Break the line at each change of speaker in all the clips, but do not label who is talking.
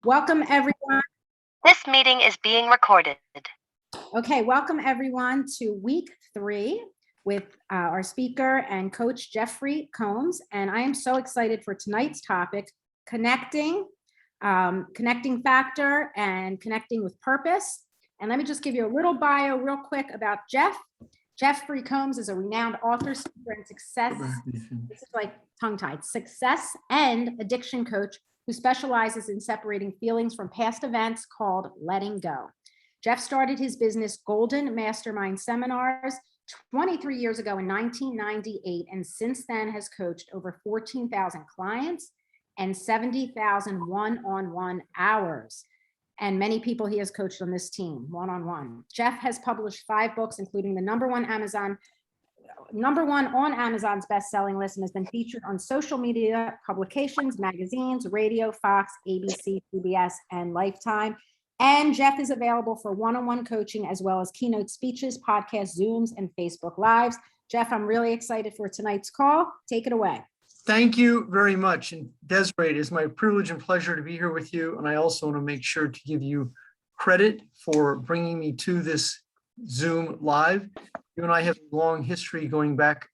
Welcome, everyone.
This meeting is being recorded.
Okay, welcome everyone to week 3 with our speaker and coach, Jeffrey Combs. And I am so excited for tonight's topic, connecting factor and connecting with purpose. And let me just give you a little bio real quick about Jeff. Jeffrey Combs is a renowned author, speaker, and success. This is like tongue-tied. Success and addiction coach who specializes in separating feelings from past events called letting go. Jeff started his business Golden Mastermind Seminars 23 years ago in 1998, and since then has coached over 14,000 clients and 70,000 one-on-one hours. And many people he has coached on this team, one-on-one. Jeff has published 5 books, including the number one on Amazon's best-selling list, and has been featured on social media publications, magazines, radio, Fox, ABC, CBS, and Lifetime. And Jeff is available for one-on-one coaching as well as keynote speeches, podcasts, Zooms, and Facebook Lives. Jeff, I'm really excited for tonight's call. Take it away.
Thank you very much. And Desiree, it is my privilege and pleasure to be here with you. And I also want to make sure to give you credit for bringing me to this Zoom live. You and I have a long history going back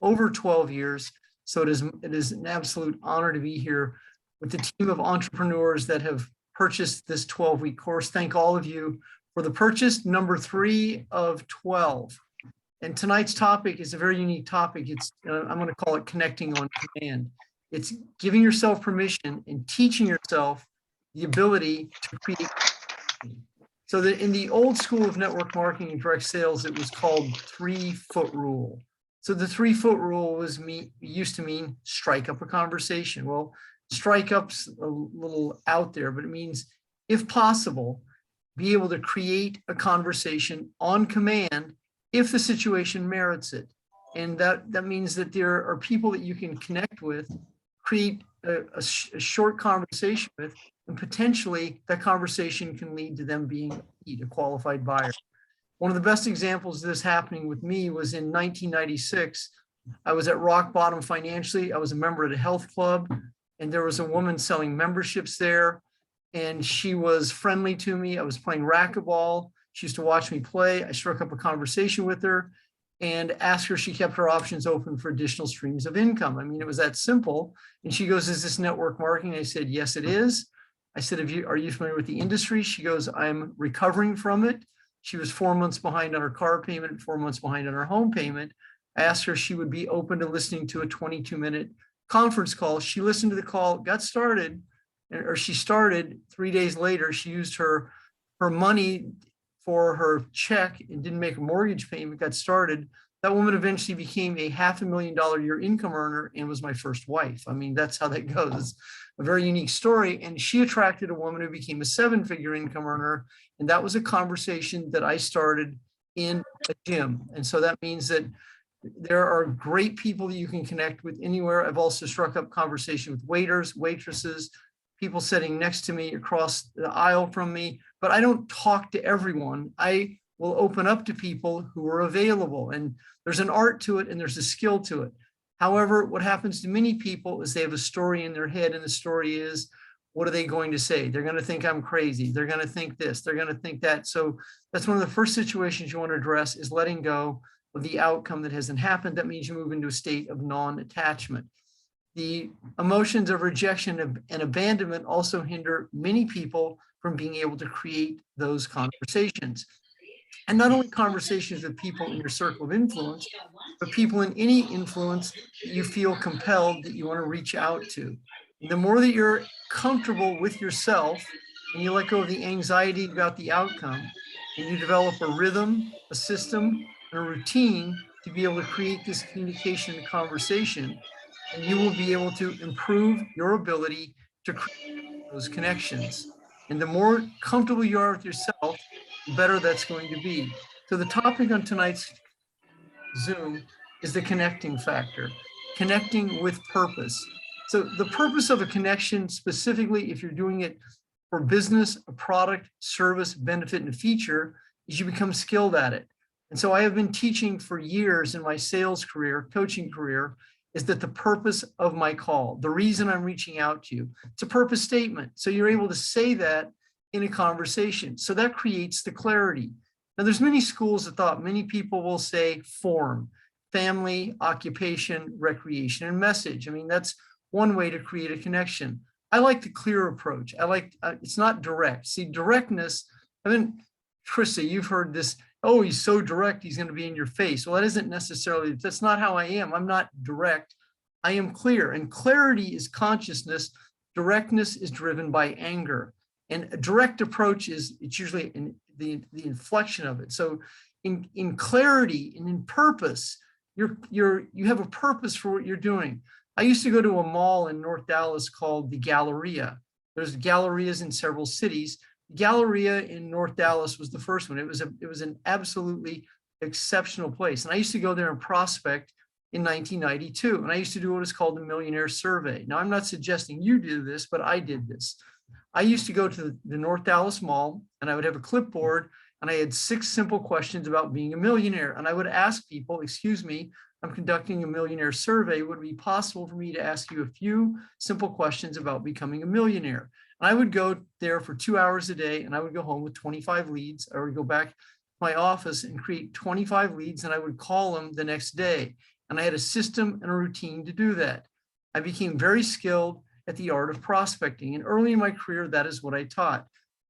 over 12 years. So it is an absolute honor to be here with the team of entrepreneurs that have purchased this 12-week course. Thank all of you for the purchase, number 3 of 12. And tonight's topic is a very unique topic. It's I'm going to call it connecting on command. It's giving yourself permission and teaching yourself the ability to create. So that in the old school of network marketing and direct sales, it was called 3-foot rule. So the 3-foot rule used to mean strike up a conversation. Well, strike up's a little out there, but it means, if possible, be able to create a conversation on command if the situation merits it. And that means that there are people that you can connect with, create a short conversation with, and potentially that conversation can lead to them being a qualified buyer. One of the best examples of this happening with me was in 1996. I was at rock bottom financially. I was a member of the health club, and there was a woman selling memberships there, and she was friendly to me. I was playing racquetball. She used to watch me play. I struck up a conversation with her and asked her if she kept her options open for additional streams of income. I mean, it was that simple. And she goes, "Is this network marketing?" I said, "Yes, it is." I said, "Are you familiar with the industry?" She goes, "I'm recovering from it." She was 4 months behind on her car payment, 4 months behind on her home payment. I asked her if she would be open to listening to a 22-minute conference call. She listened to the call, got started, or she started. 3 days later, she used her money for her check and didn't make a mortgage payment, got started. That woman eventually became a $500,000 a year income earner and was my first wife. I mean, that's how that goes. A very unique story. And she attracted a woman who became a 7-figure income earner. And that was a conversation that I started in a gym. And so that means that there are great people that you can connect with anywhere. I've also struck up conversation with waiters, waitresses, people sitting next to me, across the aisle from me, but I don't talk to everyone. I will open up to people who are available, and there's an art to it and there's a skill to it. However, what happens to many people is they have a story in their head, and the story is, what are they going to say? They're going to think I'm crazy. They're going to think this, they're going to think that. So that's one of the first situations you want to address, is letting go of the outcome that hasn't happened. That means you move into a state of non-attachment. The emotions of rejection and abandonment also hinder many people from being able to create those conversations. And not only conversations with people in your circle of influence, but people in any influence that you feel compelled that you want to reach out to. And the more that you're comfortable with yourself and you let go of the anxiety about the outcome, and you develop a rhythm, a system, and a routine to be able to create this communication and conversation, and you will be able to improve your ability to create those connections. And the more comfortable you are with yourself, the better that's going to be. So the topic on tonight's Zoom is the connecting factor, connecting with purpose. So the purpose of a connection, specifically if you're doing it for business, a product, service, benefit, and a feature, is you become skilled at it. And so I have been teaching for years in my sales career, coaching career, is that the purpose of my call, the reason I'm reaching out to you, it's a purpose statement. So you're able to say that in a conversation. So that creates the clarity. Now there's many schools of thought. Many people will say form, family, occupation, recreation, and message. I mean, that's one way to create a connection. I like the clear approach. I like, it's not direct. See, directness, I mean, Trista, you've heard this, oh, he's so direct, he's going to be in your face. Well, that isn't necessarily, that's not how I am. I'm not direct. I am clear, and clarity is consciousness. Directness is driven by anger. And a direct approach is, it's usually in the inflection of it. So in clarity and in purpose, you have a purpose for what you're doing. I used to go to a mall in North Dallas called the Galleria. There's gallerias in several cities. Galleria in North Dallas was the first one. It was an absolutely exceptional place. And I used to go there and prospect in 1992. And I used to do what is called the Millionaire Survey. Now, I'm not suggesting you do this, but I did this. I used to go to the North Dallas Mall, and I would have a clipboard, and I had 6 simple questions about being a millionaire. And I would ask people, excuse me, I'm conducting a millionaire survey. Would it be possible for me to ask you a few simple questions about becoming a millionaire? And I would go there for 2 hours a day, and I would go home with 25 leads. I would go back to my office and create 25 leads, and I would call them the next day. And I had a system and a routine to do that. I became very skilled at the art of prospecting. And early in my career, that is what I taught.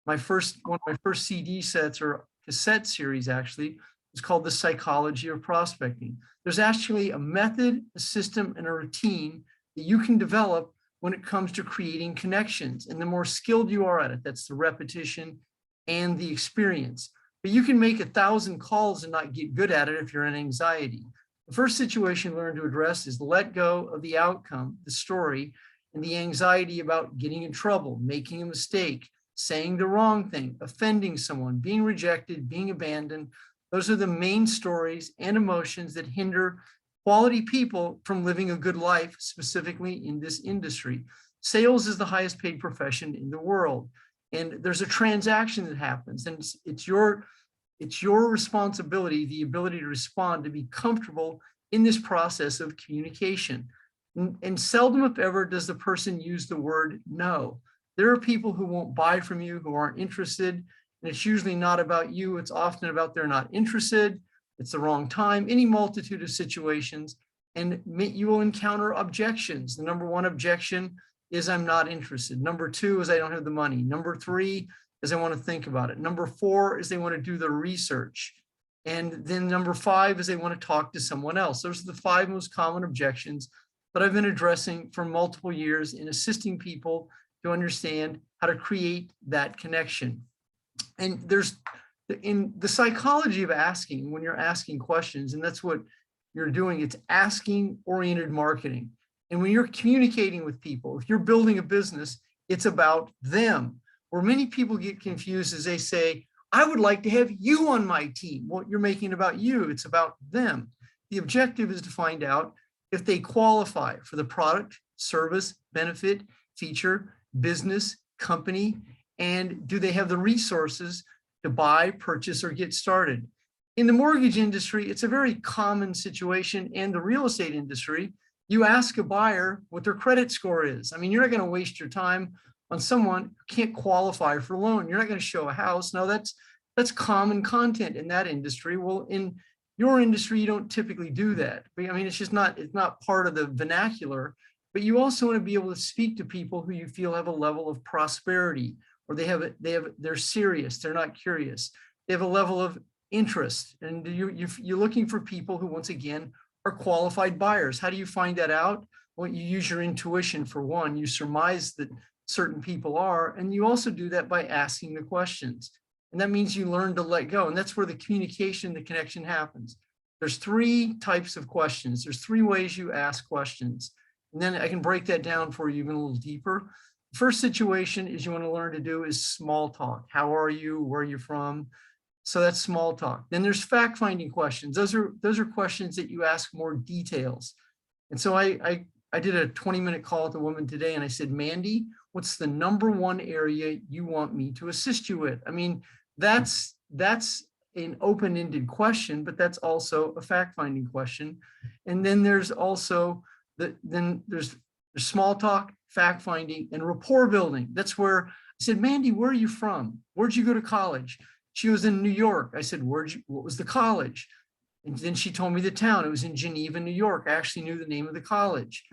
One of my first CD sets, or cassette series actually, was called The Psychology of Prospecting. There's actually a method, a system, and a routine that you can develop when it comes to creating connections. And the more skilled you are at it, that's the repetition and the experience. But you can make 1,000 calls and not get good at it if you're in anxiety. The first situation learn to address is let go of the outcome, the story, and the anxiety about getting in trouble, making a mistake, saying the wrong thing, offending someone, being rejected, being abandoned. Those are the main stories and emotions that hinder quality people from living a good life, specifically in this industry. Sales is the highest paid profession in the world. And there's a transaction that happens, and it's your responsibility, the ability to respond, to be comfortable in this process of communication. And seldom, if ever, does the person use the word no. There are people who won't buy from you, who aren't interested, and it's usually not about you. It's often about they're not interested, it's the wrong time, any multitude of situations, and you will encounter objections. The number 1 objection is I'm not interested. Number 2 is I don't have the money. Number 3 is I want to think about it. Number 4 is they want to do the research. And then number 5 is they want to talk to someone else. Those are the 5 most common objections that I've been addressing for multiple years in assisting people to understand how to create that connection. And there's in the psychology of asking, when you're asking questions, and that's what you're doing, it's asking oriented marketing. And when you're communicating with people, if you're building a business, it's about them. Where many people get confused is they say, I would like to have you on my team. Well, you're making it about you, it's about them. The objective is to find out if they qualify for the product, service, benefit, feature, business, company, and do they have the resources to buy, purchase, or get started. In the mortgage industry, it's a very common situation, and the real estate industry, you ask a buyer what their credit score is. I mean, you're not going to waste your time on someone who can't qualify for a loan. You're not going to show a house. Now, that's common content in that industry. Well, in your industry, you don't typically do that. I mean, it's not part of the vernacular, but you also want to be able to speak to people who you feel have a level of prosperity, or they're serious, they're not curious. They have a level of interest, and you're looking for people who, once again, are qualified buyers. How do you find that out? Well, you use your intuition for one. You surmise that certain people are, and you also do that by asking the questions. And that means you learn to let go. And that's where the communication, the connection happens. There's 3 types of questions. There's 3 ways you ask questions. And then I can break that down for you even a little deeper. The first situation is you want to learn to do is small talk. How are you? Where are you from? So that's small talk. Then there's fact-finding questions. Those are questions that you ask more details. And so I did a 20-minute call with a woman today, and I said, Mandy, what's the number 1 area you want me to assist you with? I mean, that's an open-ended question, but that's also a fact-finding question. And then there's also Then there's small talk, fact finding, and rapport building. That's where I said, Mandy, where are you from? Where'd you go to college? She was in New York. I said, what was the college? And then she told me the town. It was in Geneva, New York. I actually knew the name of the college.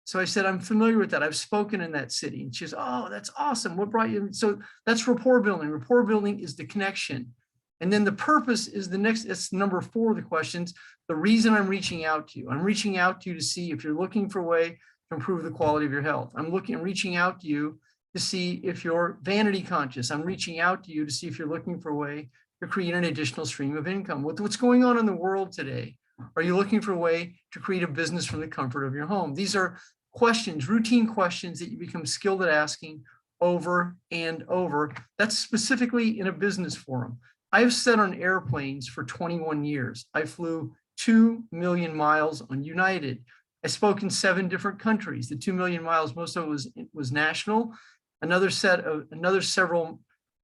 So I said, I'm familiar with that. I've spoken in that city. And she says, oh, that's awesome. What brought you? So that's rapport building. Rapport building is the connection. And then the purpose is the next, it's number 4 of the questions. The reason I'm reaching out to you. I'm reaching out to you to see if you're looking for a way to improve the quality of your health. I'm reaching out to you to see if you're vanity conscious. I'm reaching out to you to see if you're looking for a way to create an additional stream of income. What's going on in the world today? Are you looking for a way to create a business from the comfort of your home? These are questions, routine questions that you become skilled at asking over and over. That's specifically in a business forum. I've sat on airplanes for 21 years. I flew 2 million miles on United. I spoke in 7 different countries. The 2 million miles, most of it was national. Another several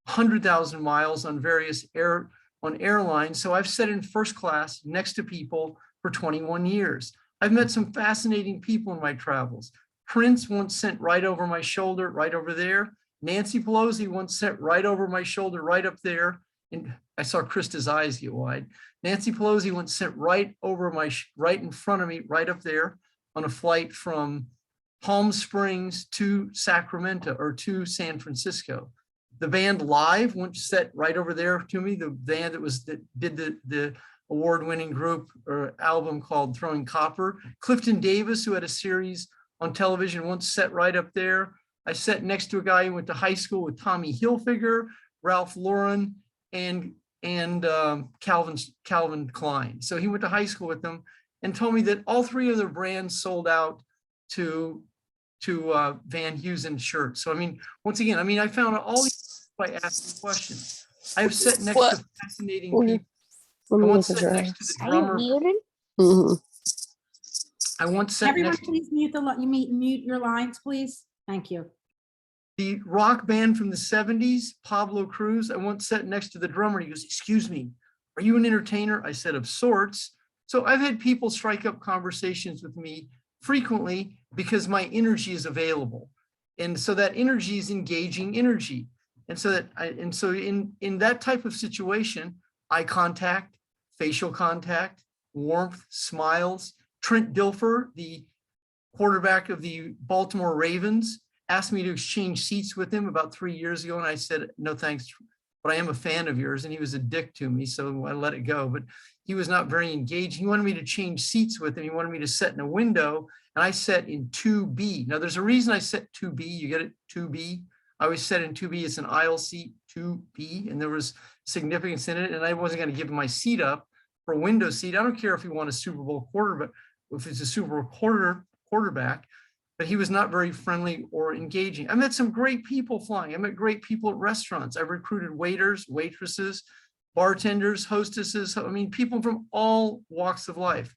100,000 miles on various airlines. So I've sat in first class next to people for 21 years. I've met some fascinating people in my travels. Prince once sat right over my shoulder, right over there. Nancy Pelosi once sat right over my shoulder, right up there. And I saw Krista's eyes get wide. Nancy Pelosi once sat right over right in front of me, right up there on a flight from Palm Springs to Sacramento or to San Francisco. The band Live once sat right over there to me. The band that did the award-winning group or album called Throwing Copper. Clifton Davis, who had a series on television, once sat right up there. I sat next to a guy who went to high school with Tommy Hilfiger, Ralph Lauren, and Calvin Klein. So he went to high school with them and told me that all 3 of their brands sold out to Van Heusen shirts. So I mean, once again, I found out all these by asking questions. I have sat next to fascinating people. I once sat next to the drummer. I once sat
Everyone,
next to
please mute your lines, please. Thank you.
the rock band from the 70s, Pablo Cruz. I once sat next to the drummer. He goes, excuse me, are you an entertainer? I said, of sorts. So I've had people strike up conversations with me frequently because my energy is available. And so that energy is engaging energy. And so in that type of situation, eye contact, facial contact, warmth, smiles. Trent Dilfer, the quarterback of the Baltimore Ravens, asked me to exchange seats with him about 3 years ago. And I said, no, thanks, but I am a fan of yours. And he was a dick to me, so I let it go. But he was not very engaged. He wanted me to change seats with him. He wanted me to sit in a window, and I sat in 2B. Now, there's a reason I sat 2B. You get it, 2B. I always sat in 2B. It's an aisle seat, 2B, and there was significance in it. And I wasn't going to give him my seat up for a window seat. I don't care if he won a Super Bowl quarterback, if it's a Super Bowl quarterback, but he was not very friendly or engaging. I met some great people flying. I met great people at restaurants. I recruited waiters, waitresses, bartenders, hostesses. I mean, people from all walks of life.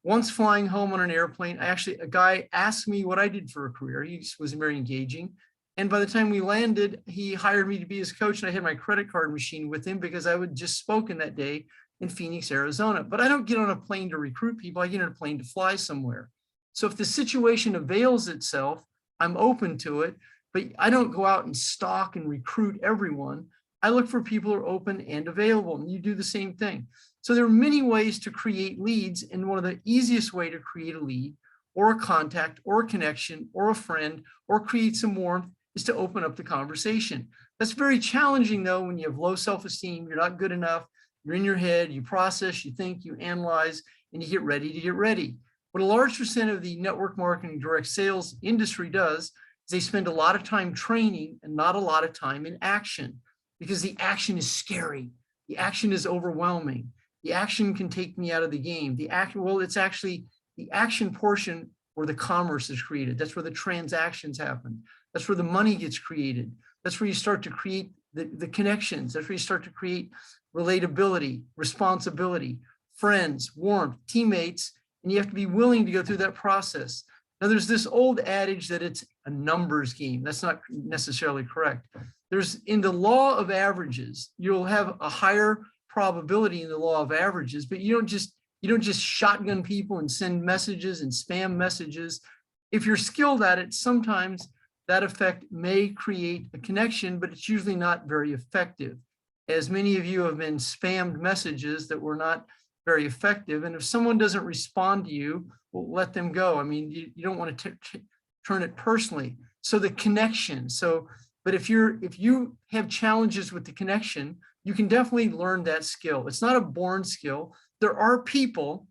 Once flying home on an airplane, a guy asked me what I did for a career. He was very engaging. And by the time we landed, he hired me to be his coach, and I had my credit card machine with him because I would just spoken that day in Phoenix, Arizona. But I don't get on a plane to recruit people. I get on a plane to fly somewhere. So if the situation avails itself, I'm open to it, but I don't go out and stalk and recruit everyone. I look for people who are open and available, and you do the same thing. So there are many ways to create leads, and one of the easiest way to create a lead or a contact or a connection or a friend or create some warmth is to open up the conversation. That's very challenging though when you have low self-esteem, you're not good enough, you're in your head, you process, you think, you analyze, and you get ready to get ready. What a large percent of the network marketing direct sales industry does is they spend a lot of time training and not a lot of time in action, because the action is scary. The action is overwhelming. The action can take me out of the game. It's actually the action portion where the commerce is created. That's where the transactions happen. That's where the money gets created. That's where you start to create the connections. That's where you start to create relatability, responsibility, friends, warmth, teammates, and you have to be willing to go through that process. Now, there's this old adage that it's a numbers game. That's not necessarily correct. In the law of averages, you'll have a higher probability in the law of averages, but you don't just You don't just shotgun people and send messages and spam messages. If you're skilled at it, sometimes that effect may create a connection, but it's usually not very effective. As many of you have been spammed messages that were not very effective. And if someone doesn't respond to you, well, let them go. I mean, you don't want to turn it personally. So the connection. But if you have challenges with the connection, you can definitely learn that skill. It's not a born skill. There are people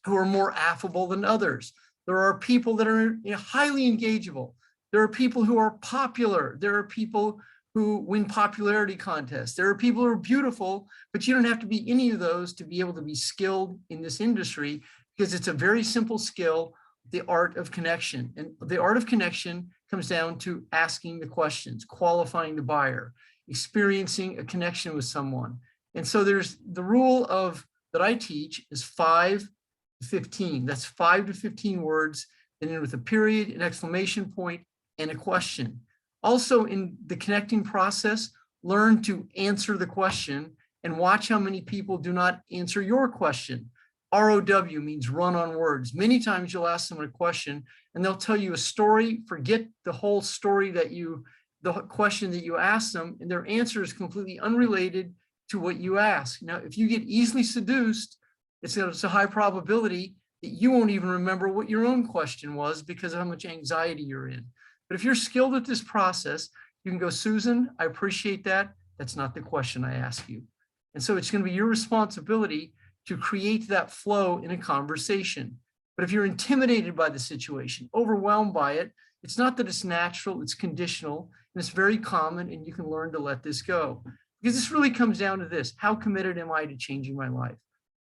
who are more affable than others. There are people that are highly engageable. There are people who are popular. There are people who win popularity contests. There are people who are beautiful, but you don't have to be any of those to be able to be skilled in this industry, because it's a very simple skill, the art of connection. And the art of connection comes down to asking the questions, qualifying the buyer, experiencing a connection with someone. And so there's the rule that I teach is 5 to 15. That's 5 to 15 words, and then with a period, an exclamation point, and a question. Also in the connecting process, learn to answer the question and watch how many people do not answer your question. ROW means run on words. Many times you'll ask someone a question and they'll tell you a story, forget the whole story the question that you asked them, and their answer is completely unrelated to what you ask. Now, if you get easily seduced, it's a high probability that you won't even remember what your own question was because of how much anxiety you're in. But if you're skilled at this process, you can go, Susan, I appreciate that. That's not the question I ask you. And so it's going to be your responsibility to create that flow in a conversation. But if you're intimidated by the situation, overwhelmed by it, it's not that it's natural, it's conditional, and it's very common, and you can learn to let this go. Because this really comes down to this: how committed am I to changing my life?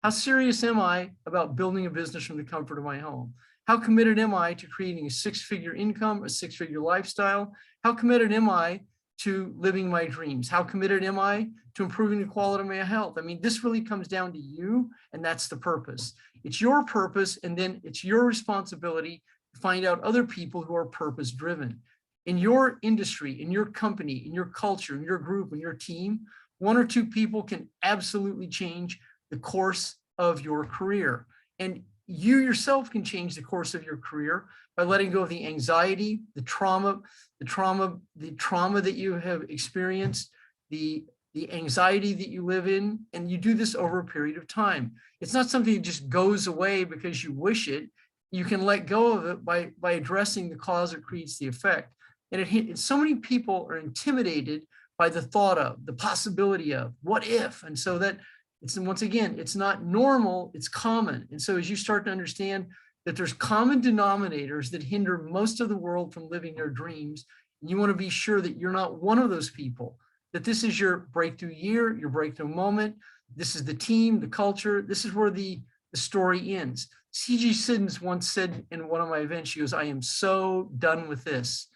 How serious am I about building a business from the comfort of my home? How committed am I to creating a 6-figure income, a 6-figure lifestyle? How committed am I to living my dreams? How committed am I to improving the quality of my health? I mean, this really comes down to you, and that's the purpose. It's your purpose, and then it's your responsibility to find out other people who are purpose-driven. In your industry, in your company, in your culture, in your group, in your team, 1 or 2 people can absolutely change the course of your career. And you yourself can change the course of your career by letting go of the anxiety, the trauma that you have experienced, the anxiety that you live in, and you do this over a period of time. It's not something that just goes away because you wish it. You can let go of it by addressing the cause that creates the effect. And so many people are intimidated by the thought of, the possibility of, what if? And so that once again, it's not normal, it's common. And so as you start to understand that there's common denominators that hinder most of the world from living their dreams, you want to be sure that you're not one of those people, that this is your breakthrough year, your breakthrough moment. This is the team, the culture. This is where the story ends. C.G. Siddons once said in one of my events, she goes, I am so done with this.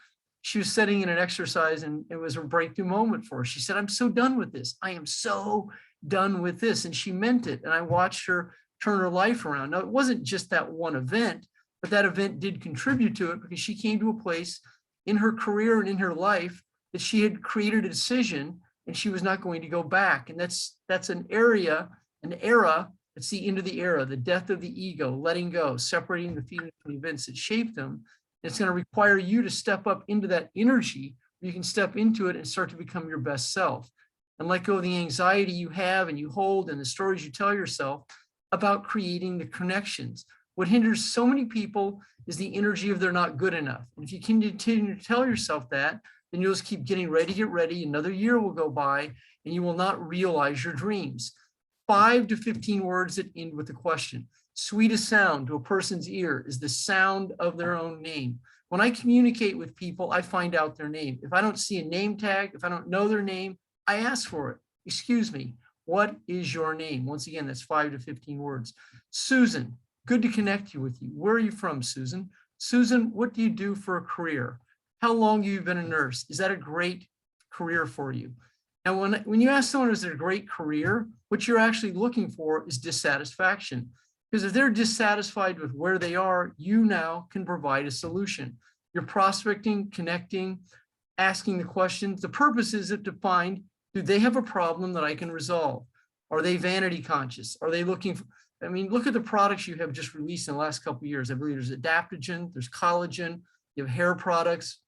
She was setting in an exercise and it was a breakthrough moment for her. She said, I'm so done with this. I am so done with this. And she meant it. And I watched her turn her life around. Now, it wasn't just that one event, but that event did contribute to it because she came to a place in her career and in her life that she had created a decision and she was not going to go back. And that's an era, it's the end of the era, the death of the ego, letting go, separating the feelings from the events that shaped them. It's going to require you to step up into that energy where you can step into it and start to become your best self and let go of the anxiety you have and you hold and the stories you tell yourself about creating the connections. What hinders so many people is the energy of they're not good enough. And if you continue to tell yourself that, then you'll just keep getting ready to get ready. Another year will go by and you will not realize your dreams. 5 to 15 words that end with a question. Sweetest sound to a person's ear is the sound of their own name. When I communicate with people, I find out their name. If I don't see a name tag, if I don't know their name, I ask for it. Excuse me, what is your name? Once again, that's 5 to 15 words. Susan, good to connect with you. Where are you from, Susan? Susan, what do you do for a career? How long have you been a nurse? Is that a great career for you? Now, when you ask someone, is it a great career? What you're actually looking for is dissatisfaction. Because if they're dissatisfied with where they are, you now can provide a solution. You're prospecting, connecting, asking the questions. The purpose is to find, do they have a problem that I can resolve? Are they vanity conscious? Are they looking for, I mean, look at the products you have just released in the last couple of years. I believe there's adaptogen, there's collagen, you have hair products,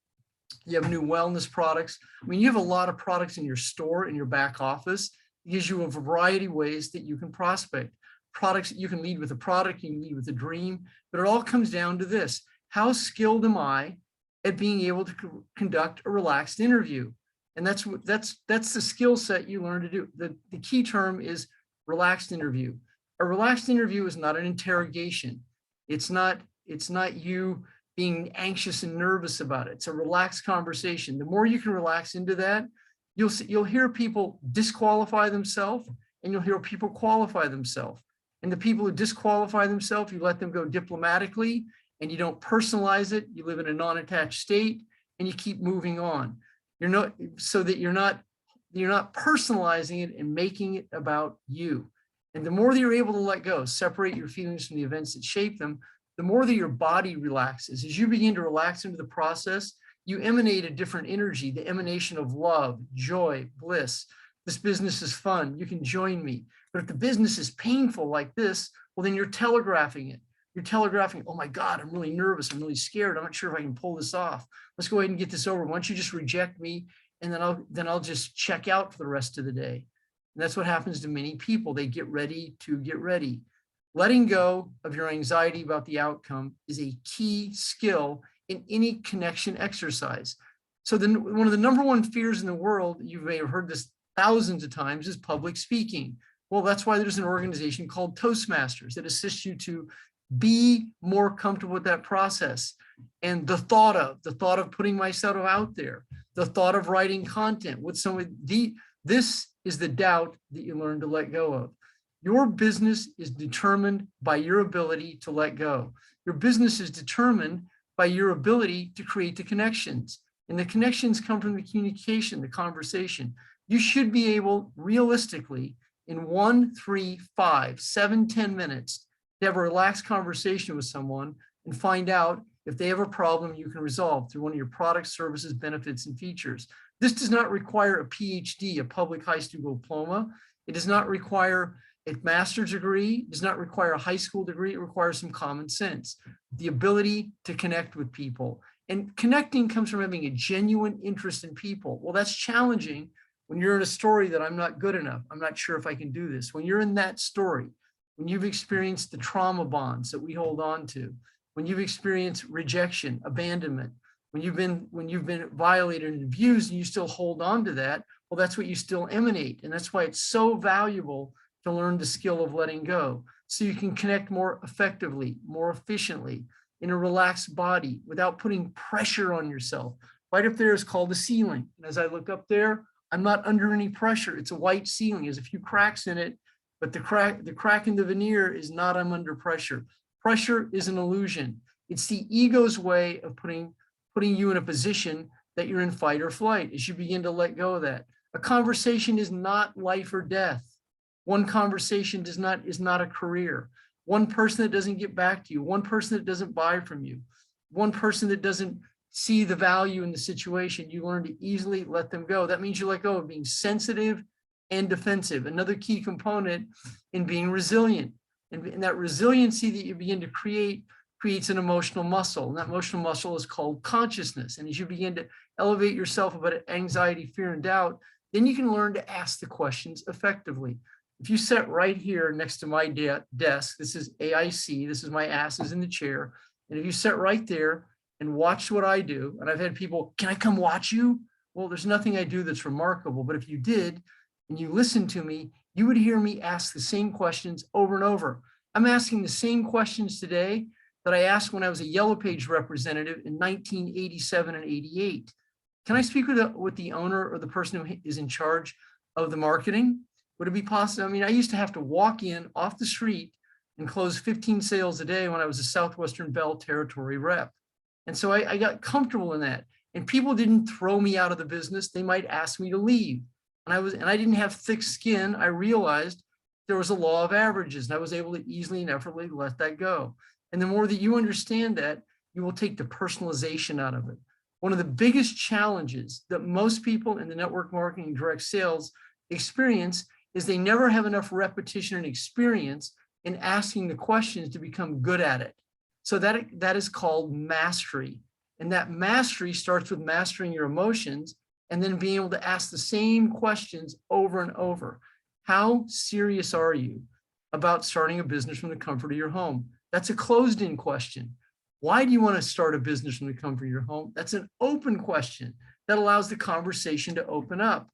you have new wellness products. I mean, you have a lot of products in your store, in your back office. It gives you a variety of ways that you can prospect. Products, you can lead with a product, you can lead with a dream, but it all comes down to this. How skilled am I at being able to conduct a relaxed interview? And that's the skill set you learn to do. The key term is relaxed interview. A relaxed interview is not an interrogation. It's not you being anxious and nervous about it. It's a relaxed conversation. The more you can relax into that, you'll hear people disqualify themselves, and you'll hear people qualify themselves. And the people who disqualify themselves, you let them go diplomatically, and you don't personalize it. You live in a non-attached state, and you keep moving on. You're not personalizing it and making it about you. And the more that you're able to let go, separate your feelings from the events that shape them, the more that your body relaxes. As you begin to relax into the process, you emanate a different energy, the emanation of love, joy, bliss. This business is fun. You can join me. But if the business is painful like this, well, then you're telegraphing it. You're telegraphing, oh my God, I'm really nervous. I'm really scared. I'm not sure if I can pull this off. Let's go ahead and get this over. Why don't you just reject me? And then I'll just check out for the rest of the day. And that's what happens to many people. They get ready to get ready. Letting go of your anxiety about the outcome is a key skill in any connection exercise. So one of the number one fears in the world, you may have heard this thousands of times, is public speaking. Well, that's why there's an organization called Toastmasters that assists you to be more comfortable with that process. And the thought of putting myself out there, the thought of writing content with this is the doubt that you learn to let go of. Your business is determined by your ability to let go. Your business is determined by your ability to create the connections. And the connections come from the communication, the conversation. You should be able, realistically, in 1, 3, 5, 7, 10 minutes, to have a relaxed conversation with someone and find out if they have a problem you can resolve through one of your products, services, benefits, and features. This does not require a PhD, a public high school diploma. It does not require a master's degree. It does not require a high school degree. It requires some common sense, the ability to connect with people. And connecting comes from having a genuine interest in people. Well, that's challenging when you're in a story that I'm not good enough. I'm not sure if I can do this. When you're in that story, when you've experienced the trauma bonds that we hold on to, when you've experienced rejection, abandonment, when you've been violated and abused and you still hold on to that, well, that's what you still emanate. And that's why it's so valuable to learn the skill of letting go, so you can connect more effectively, more efficiently, in a relaxed body without putting pressure on yourself. Right up there is called the ceiling. And as I look up there, I'm not under any pressure. It's a white ceiling. There's a few cracks in it, but the crack in the veneer is not I'm under pressure. Pressure is an illusion. It's the ego's way of putting you in a position that you're in fight or flight. As you begin to let go of that, a conversation is not life or death. One conversation is not a career. One person that doesn't get back to you, one person that doesn't buy from you, one person that doesn't see the value in the situation, you learn to easily let them go. That means you let go of being sensitive and defensive. Another key component in being resilient. And that resiliency that you begin to create creates an emotional muscle. And that emotional muscle is called consciousness. And as you begin to elevate yourself about anxiety, fear, and doubt, then you can learn to ask the questions effectively. If you sit right here next to my desk, this is AIC, this is my ass is in the chair. And if you sit right there and watch what I do, and I've had people, can I come watch you? Well, there's nothing I do that's remarkable, but if you did, and you listened to me, you would hear me ask the same questions over and over. I'm asking the same questions today that I asked when I was a Yellow Page representative in 1987 and 88. Can I speak with the owner or the person who is in charge of the marketing? Would it be possible? I mean, I used to have to walk in off the street and close 15 sales a day when I was a Southwestern Bell Territory rep. And so I got comfortable in that. And people didn't throw me out of the business. They might ask me to leave. And I didn't have thick skin. I realized there was a law of averages, and I was able to easily and effortlessly let that go. And the more that you understand that, you will take the personalization out of it. One of the biggest challenges that most people in the network marketing and direct sales experience is they never have enough repetition and experience and asking the questions to become good at it. So that is called mastery. And that mastery starts with mastering your emotions and then being able to ask the same questions over and over. How serious are you about starting a business from the comfort of your home? That's a closed-in question. Why do you want to start a business from the comfort of your home? That's an open question that allows the conversation to open up.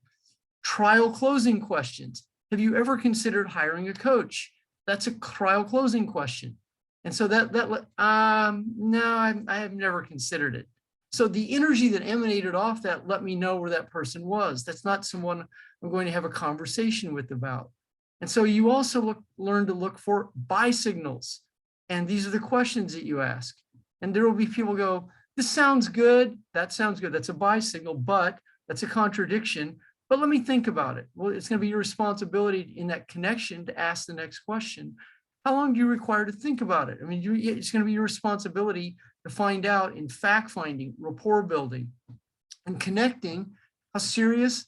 Trial closing questions. Have you ever considered hiring a coach? That's a trial closing question. And so no, I have never considered it. So the energy that emanated off that let me know where that person was. That's not someone I'm going to have a conversation with about. And so you also learn to look for buy signals. And these are the questions that you ask. And there will be people go, this sounds good. That sounds good. That's a buy signal, but that's a contradiction. But let me think about it. Well, it's going to be your responsibility in that connection to ask the next question. How long do you require to think about it? I mean, it's going to be your responsibility to find out in fact finding, rapport building, and connecting how serious,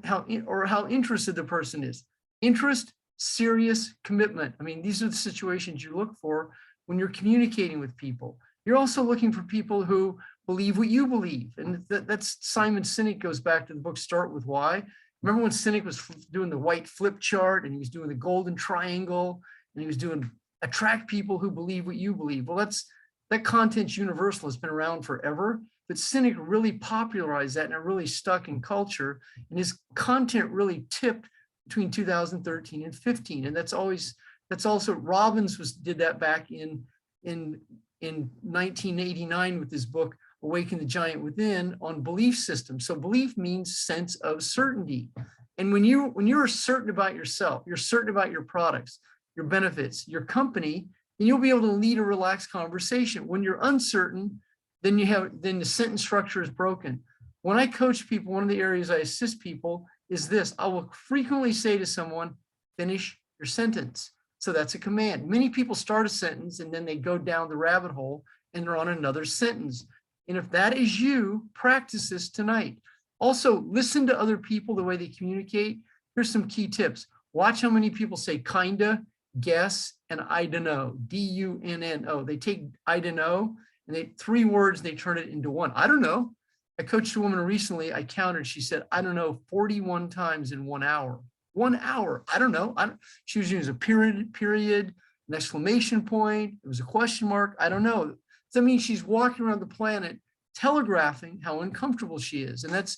how interested the person is. Interest, serious, commitment. I mean, these are the situations you look for when you're communicating with people. You're also looking for people who believe what you believe. And that's Simon Sinek goes back to the book, Start With Why. Remember when Sinek was doing the white flip chart and he was doing the golden triangle and he was doing attract people who believe what you believe. Well, that content's universal. It's been around forever, but Sinek really popularized that and it really stuck in culture. And his content really tipped between 2013 and 15. And that's also Robbins did that back in 1989 with his book, Awaken the Giant Within, on belief systems. So belief means sense of certainty. And when you're certain about yourself, you're certain about your products, your benefits, your company, then you'll be able to lead a relaxed conversation. When you're uncertain, then the sentence structure is broken. When I coach people, one of the areas I assist people is this. I will frequently say to someone, finish your sentence. So that's a command. Many people start a sentence and then they go down the rabbit hole and they're on another sentence. And if that is you, practice this tonight. Also, listen to other people, the way they communicate. Here's some key tips. Watch how many people say kinda, guess, and I dunno, D-U-N-N-O. They take I dunno and 3 words, they turn it into one. I don't know. I coached a woman recently, I counted, she said, I don't know, 41 times in 1 hour. 1 hour, I don't know. She was using a period, an exclamation point, it was a question mark, I don't know. So that means she's walking around the planet telegraphing how uncomfortable she is. And that's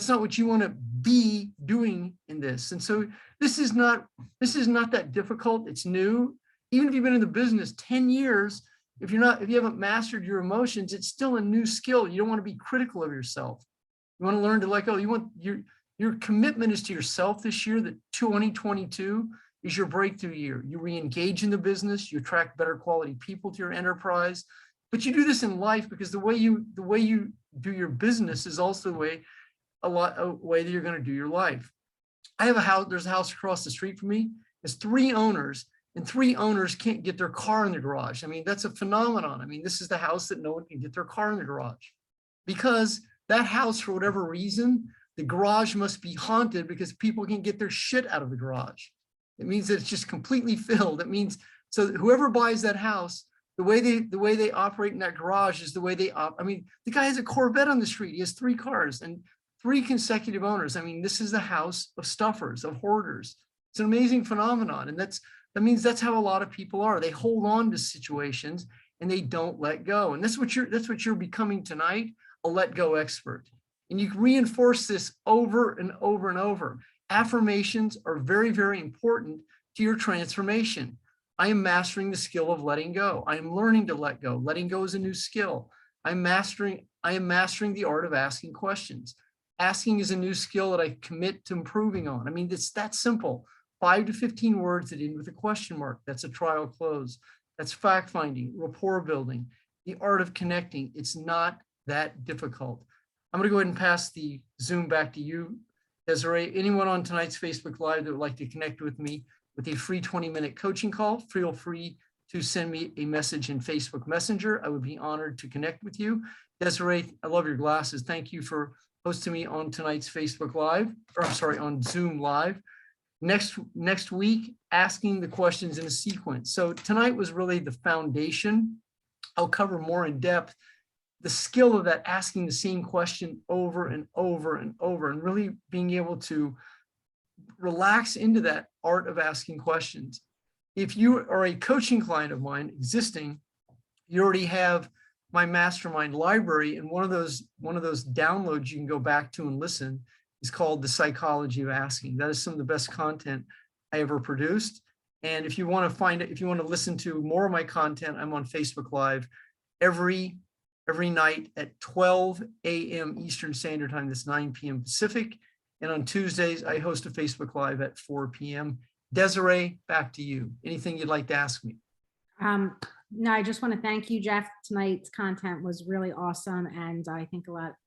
not what you want to be doing in this. And so this is not that difficult. It's new. Even if you've been in the business 10 years, if you haven't mastered your emotions, it's still a new skill. You don't want to be critical of yourself. You want to learn to let go. You want your commitment is to yourself this year, that 2022 is your breakthrough year. You re-engage in the business, you attract better quality people to your enterprise, but you do this in life because the way you do your business is also the way that you're going to do your life. I have a house, there's a house across the street from me. There's 3 owners, and 3 owners can't get their car in the garage. I mean, that's a phenomenon. I mean, this is the house that no one can get their car in the garage because that house, for whatever reason, the garage must be haunted because people can get their shit out of the garage. It means that it's just completely filled. It means, so whoever buys that house, the way they operate in that garage is the way they I mean, the guy has a Corvette on the street. He has 3 cars and 3 consecutive owners. I mean, this is the house of stuffers, of hoarders. It's an amazing phenomenon. And that means that's how a lot of people are. They hold on to situations and they don't let go. And that's what you're becoming tonight, a let go expert. And you can reinforce this over and over and over. Affirmations are very, very important to your transformation. I am mastering the skill of letting go. I am learning to let go. Letting go is a new skill. I am mastering the art of asking questions. Asking is a new skill that I commit to improving on. I mean, it's that simple. 5 to 15 words that end with a question mark. That's a trial close. That's fact finding, rapport building, the art of connecting. It's not that difficult. I'm going to go ahead and pass the Zoom back to you, Desiree. Anyone on tonight's Facebook Live that would like to connect with me with a free 20-minute coaching call, feel free to send me a message in Facebook Messenger. I would be honored to connect with you. Desiree, I love your glasses. Thank you for hosting me on tonight's Facebook Live, or I'm sorry, on Zoom Live. Next week, asking the questions in a sequence. So tonight was really the foundation. I'll cover more in depth the skill of that, asking the same question over and over and over, and really being able to relax into that art of asking questions. If you are a coaching client of mine existing, you already have my mastermind library, and one of those downloads you can go back to and listen is called The Psychology of Asking. That is some of the best content I ever produced. And if you want to find it, if you want to listen to more of my content, I'm on Facebook Live every night at 12 a.m. Eastern Standard Time. That's 9 p.m. Pacific. And on Tuesdays, I host a Facebook Live at 4 p.m. Desiree, back to you. Anything you'd like to ask me?
No, I just want to thank you, Jeff. Tonight's content was really awesome, and I think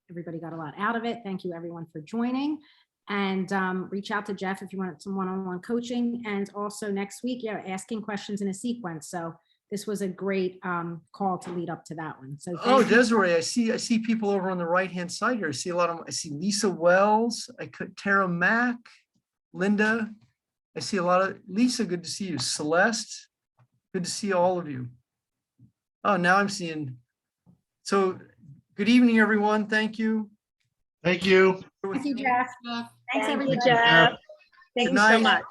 everybody got a lot out of it. Thank you, everyone, for joining. And reach out to Jeff if you want some one-on-one coaching. And also next week, asking questions in a sequence. So this was a great call to lead up to that one. So
oh, Desiree, I see people over on the right-hand side here. I see Lisa Wells, Tara Mack, Linda. I see a lot of Lisa. Good to see you. Celeste. Good to see all of you. Oh, now I'm seeing. So good evening, everyone. Thank you.
Thank you.
Thank you, Jeff. Thanks, everybody.
Jeff.
Thank
Good
you so
night.
much.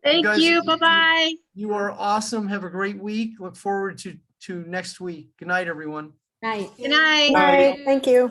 Thank
Thank you. Bye-bye.
You are awesome. Have a great week. Look forward to next week. Good night, everyone.
Night.
Good night.
All right, thank you.